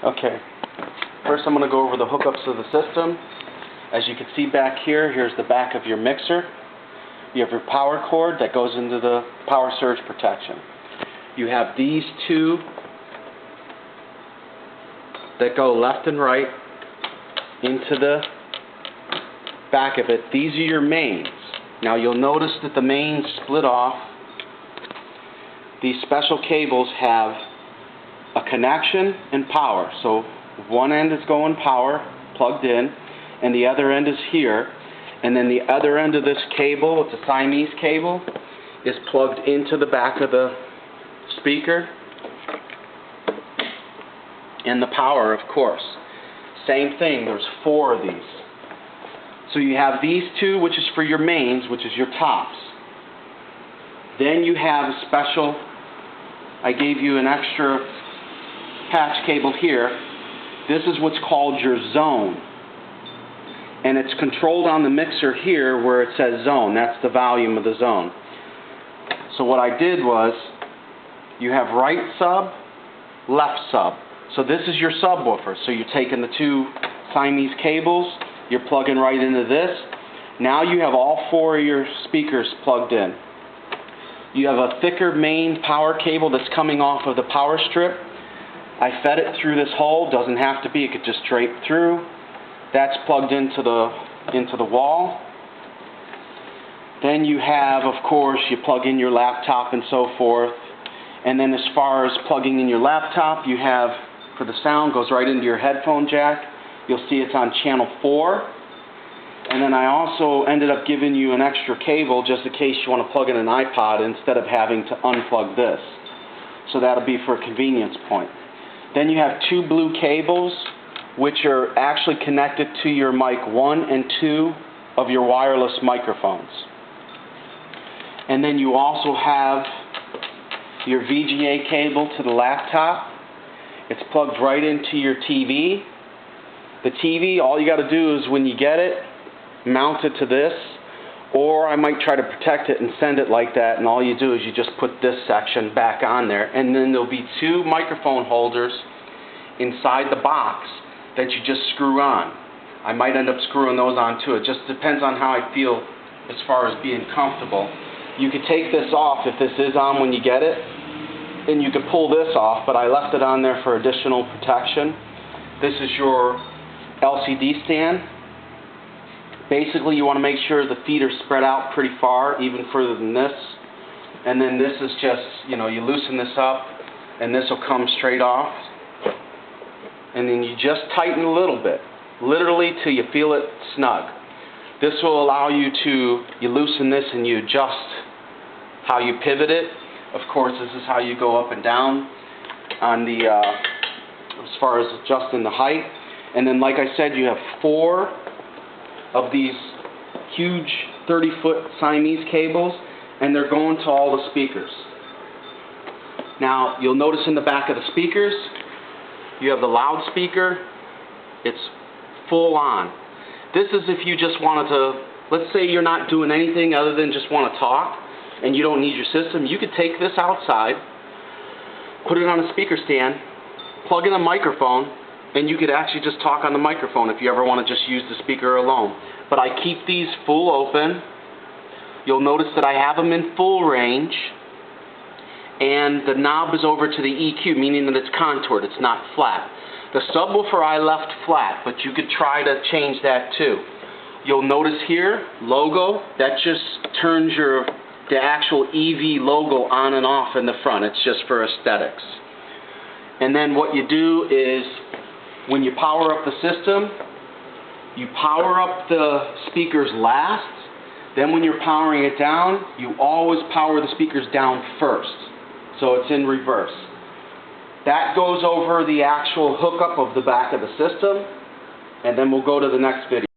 Okay, first I'm going to go over the hookups of the system. As you can see back here, here's the back of your mixer. You have your power cord that goes into the power surge protection. You have these two that go left and right into the back of it. These are your mains. Now you'll notice that the mains split off. These special cables have a connection and power. So one end is going power, plugged in, and the other end is here. And then the other end of this cable, it's a Siamese cable, is plugged into the back of the speaker. And the power, of course. Same thing, there's 4 of these. So you have these two, which is for your mains, which is your tops. Then you have a special, I gave you an extra patch cable here. This is what's called your zone. And it's controlled on the mixer here where it says zone. That's the volume of the zone. So what I did was, you have right sub, left sub. So this is your subwoofer. So you're taking the 2 Siamese cables, you're plugging right into this. Now you have all 4 of your speakers plugged in. You have a thicker main power cable that's coming off of the power strip. I fed it through this hole. Doesn't have to be, it could just drape through. That's plugged into the wall. Then you have, of course, you plug in your laptop and so forth. And then as far as plugging in your laptop, you have, for the sound, goes right into your headphone jack. You'll see it's on channel 4. And then I also ended up giving you an extra cable just in case you want to plug in an iPod instead of having to unplug this. So that'll be for a convenience point. Then you have 2 blue cables, which are actually connected to your mic 1 and 2 of your wireless microphones. And then you also have your VGA cable to the laptop. It's plugged right into your TV. The TV, all you got to do is when you get it, mount it to this, or I might try to protect it and send it like that, and all you do is you just put this section back on there, and then there'll be 2 microphone holders inside the box that you just screw on. I might end up screwing those on too. It just depends on how I feel as far as being comfortable. You could take this off if this is on when you get it, and you could pull this off, but I left it on there for additional protection. This is your LCD stand. Basically, you want to make sure the feet are spread out pretty far, even further than this. And then this is just, you loosen this up, and this will come straight off. And then you just tighten a little bit, literally till you feel it snug. This will allow you to, you loosen this and you adjust how you pivot it. Of course, this is how you go up and down on the, as far as adjusting the height. And then, like I said, you have 4 of these huge 30-foot Siamese cables, and they're going to all the speakers. Now, you'll notice in the back of the speakers, you have the loudspeaker. It's full on. This is if you just wanted to, let's say you're not doing anything other than just want to talk, and you don't need your system. You could take this outside, put it on a speaker stand, plug in a microphone, and you could actually just talk on the microphone if you ever want to just use the speaker alone. But I keep these full open. You'll notice that I have them in full range, and the knob is over to the EQ, meaning that it's contoured, it's not flat. The subwoofer I left flat, but you could try to change that too. You'll notice here, logo, that just turns the actual EV logo on and off in the front. It's just for aesthetics. And then what you do is, when you power up the system, you power up the speakers last. Then when you're powering it down, you always power the speakers down first. So it's in reverse. That goes over the actual hookup of the back of the system, and then we'll go to the next video.